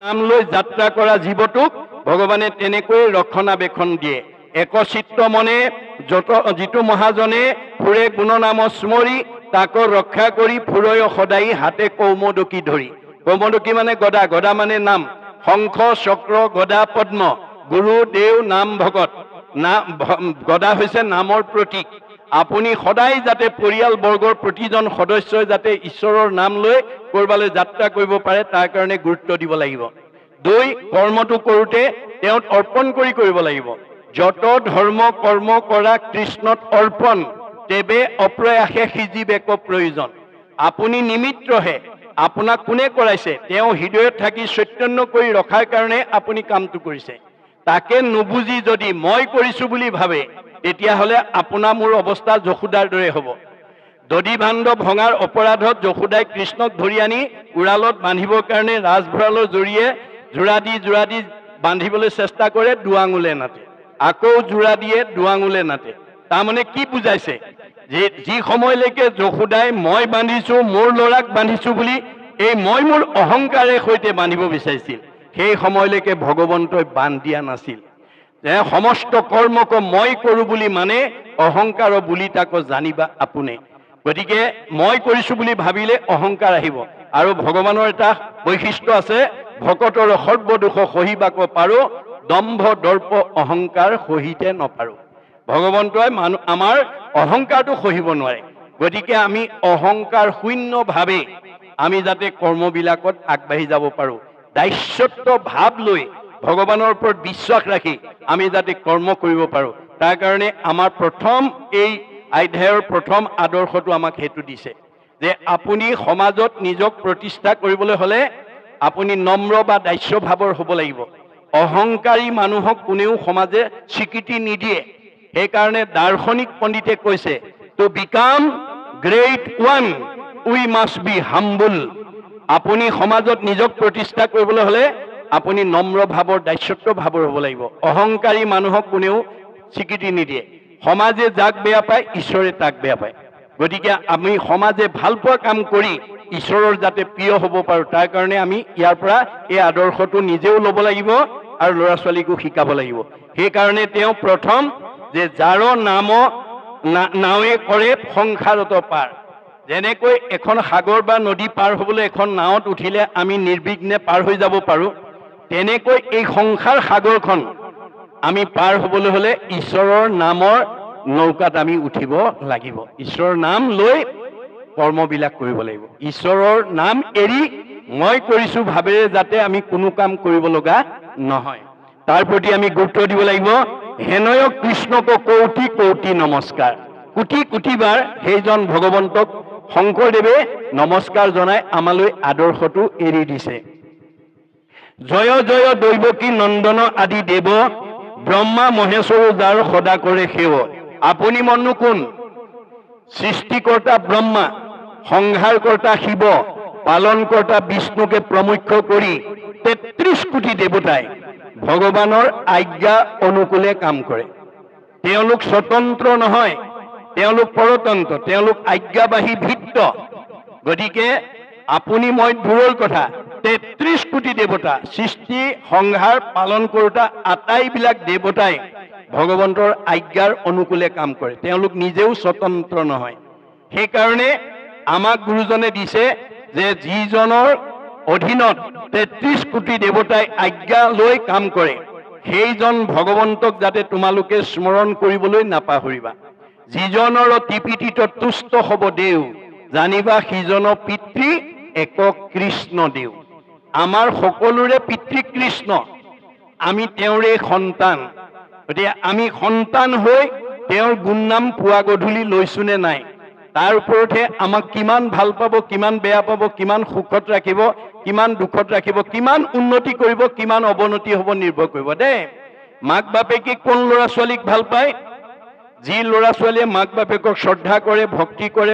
নাম লৈ যাত্ৰা কৰা জীৱটোক ভগৱানে তেনেকৈ ৰক্ষণাবেক্ষণ দিয়ে। একচিত্ত মনে যিটো মহাজনে ফুৰে গুণনাম স্মৰি, তাকো ৰক্ষা কৰি ফুৰয় সদায় হাতে কৌমদকী ধৰি। কৌমদকী মানে গদা, গদা মানে নাম। শংখ চক্ৰ গদা পদ্ম, গুৰু দেও নাম ভগত। গদা হৈছে নামৰ প্ৰতীক। আপুনি সদায় যাতে পৰিয়ালবৰ্গৰ প্ৰতিজন সদস্যই যাতে ঈশ্বৰৰ নাম লৈ কৰবালৈ যাত্ৰা কৰিব পাৰে, তাৰ কাৰণে গুৰুত্ব দিব লাগিব। ২. কৰ্মটো কৰোঁতে তেওঁক অৰ্পণ কৰিব লাগিব। যত ধৰ্ম কৰ্ম কৰা কৃষ্ণত অৰ্পণ, তেবে অপ্ৰয়াসে সিজিবে ক প্ৰয়োজন। আপুনি নিমিত্তহে, আপোনাক কোনে কৰাইছে? তেওঁ হৃদয়ত থাকি চৈতন্য কৰি ৰখাৰ কাৰণে আপুনি কামটো কৰিছে। তাকে নুবুজি যদি মই কৰিছো বুলি ভাবে, তেতিয়াহ'লে আপোনাৰ মোৰ অৱস্থা যশোদাৰ দৰে হ'ব। দধি ভাণ্ড ভঙাৰ অপৰাধত যশোদাই কৃষ্ণক ধৰি আনি উৰালত বান্ধিবৰ কাৰণে ৰাজভঁৰালৰ জৰিয়ে যোৰা দি বান্ধিবলৈ চেষ্টা কৰে, দুৱাঙুলে নাটে। আকৌ যোৰা দিয়ে, দুৱাঙুলে নাটে। তাৰমানে কি বুজাইছে? যে যি সময়লৈকে যশোদাই মই বান্ধিছো, মোৰ ল'ৰাক বান্ধিছো বুলি এই মই মোৰ অহংকাৰে সৈতে বান্ধিব বিচাৰিছিল, সেই সময়লৈকে ভগৱন্তই বান্ধ দিয়া নাছিল। সমস্ত কৰ্মক মই কৰো বুলি মানে অহংকাৰ বুলি তাকো জানিবা আপোনে। গতিকে মই কৰিছো বুলি ভাবিলে অহংকাৰ আহিব। আৰু ভগৱানৰ এটা বৈশিষ্ট্য আছে, ভকতৰ সৰ্বদোষ সহিবাক পাৰো, দম্ভ দৰ্প অহংকাৰ সহিতে নপাৰো। ভগৱন্তই আমাৰ অহংকাৰটো সহিব নোৱাৰে। গতিকে আমি অহংকাৰ শূন্যভাৱে আমি যাতে কৰ্মবিলাকত আগবাঢ়ি যাব পাৰো, দাস্যত্ব ভাৱ লৈ ভগৱানৰ ওপৰত বিশ্বাস ৰাখি আমি যাতে কৰ্ম কৰিব পাৰো, তাৰ কাৰণে আমাৰ প্ৰথম এই অধ্যায়ৰ প্ৰথম আদৰ্শটো আমাক সেইটো দিছে যে আপুনি সমাজত নিজক প্ৰতিষ্ঠা কৰিবলৈ হলে আপুনি নম্ৰ বা দাস্য ভাৱৰ হ'ব লাগিব। অহংকাৰী মানুহক কোনেও সমাজে স্বীকৃতি নিদিয়ে। সেইকাৰণে দাৰ্শনিক পণ্ডিতে কৈছে, to become great one we must be humble. আপুনি সমাজত নিজক প্ৰতিষ্ঠা কৰিবলৈ হলে আপুনি নম্ৰ ভাৱৰ, দাস্যত্ব ভাৱৰ হ'ব লাগিব। অহংকাৰী মানুহক কোনেও স্বীকৃতি নিদিয়ে। সমাজে যাক বেয়া পায়, ঈশ্বৰে তাক বেয়া পায়। গতিকে আমি সমাজে ভাল পোৱা কাম কৰি ঈশ্বৰৰ যাতে প্ৰিয় হ'ব পাৰো, তাৰ কাৰণে আমি ইয়াৰ পৰা এই আদৰ্শটো নিজেও ল'ব লাগিব আৰু ল'ৰা ছোৱালীকো শিকাব লাগিব। সেইকাৰণে তেওঁ প্ৰথম যে যাৰ নাম নাৱে কৰে সংসাৰত পাৰ। যেনেকৈ এখন সাগৰ বা নদী পাৰ হ'বলৈ এখন নাৱত উঠিলে আমি নিৰ্বিঘ্নে পাৰ হৈ যাব পাৰো, তেনেকৈ এই সংসাৰ সাগৰখন আমি পাৰ হ'বলৈ হলে ঈশ্বৰৰ নামৰ নৌকাত আমি উঠিব লাগিব। ঈশ্বৰৰ নাম লৈ কৰ্মবিলাক কৰিব লাগিব। ঈশ্বৰৰ নাম এৰি মই কৰিছো ভাৱেৰে যাতে আমি কোনো কাম কৰিব লগা নহয়, তাৰ প্ৰতি আমি গুৰুত্ব দিব লাগিব। হেনয় কৃষ্ণক কৌটি কৌটি নমস্কাৰ। কোটি কোটিবাৰ সেইজন ভগৱন্তক শংকৰদেৱে নমস্কাৰ জনাই আমালৈ আদৰ্শটো এৰি দিছে। জয় জয় দৈৱকী নন্দন আদি দেৱ, ব্ৰহ্মা মহেশ্বৰো যাৰ সদা কৰে সেৱ। আপুনি মননো কোন? সৃষ্টিকৰ্তা ব্ৰহ্মা, সংহাৰকৰ্তা শিৱ, পালনকৰ্তা বিষ্ণুকে প্ৰমুখ্য কৰি ৩৩ কোটি দেৱতাই ভগৱানৰ আজ্ঞা অনুকূলে কাম কৰে। তেওঁলোক স্বতন্ত্ৰ নহয়, তেওঁলোক পৰতন্ত্ৰ, তেওঁলোক আজ্ঞাবাহী ভিত্ত। গতিকে আপুনি মই দূৰৰ কথা, ৩৩ কোটি দেৱতা, সৃষ্টি সংহাৰ পালন কৰোঁতা আটাইবিলাক দেৱতাই ভগৱন্তৰ আজ্ঞাৰ অনুকূলে কাম কৰে। তেওঁলোক নিজেও স্বতন্ত্ৰ নহয়। সেইকাৰণে আমাক গুৰুজনে দিছে যে যিজনৰ অধীনত ৩৩ কোটি দেৱতাই আজ্ঞা লৈ কাম কৰে, সেইজন ভগৱন্তক যাতে তোমালোকে স্মৰণ কৰিবলৈ নাপাহৰিবা। যিজনৰ টিপিটিত তুষ্ট হ'ব দেও, জানিবা সিজন পিতৃ এক কৃষ্ণ দেও। আমাৰ সকলোৰে পিতৃ কৃষ্ণ, আমি তেওঁৰে সন্তান। গতিকে আমি সন্তান হৈ তেওঁৰ গুণনাম পুৱা গধূলি লৈছো নে নাই, তাৰ ওপৰতহে আমাক কিমান ভাল পাব, কিমান বেয়া পাব, কিমান সুখত ৰাখিব, কিমান দুখত ৰাখিব, কিমান উন্নতি কৰিব, কিমান অৱনতি হ'ব নিৰ্ভৰ কৰিব দেই। মাক বাপেকে কোন ল'ৰা ছোৱালীক ভাল পায়? যি ল'ৰা ছোৱালীয়ে মাক বাপেকক শ্ৰদ্ধা কৰে, ভক্তি কৰে,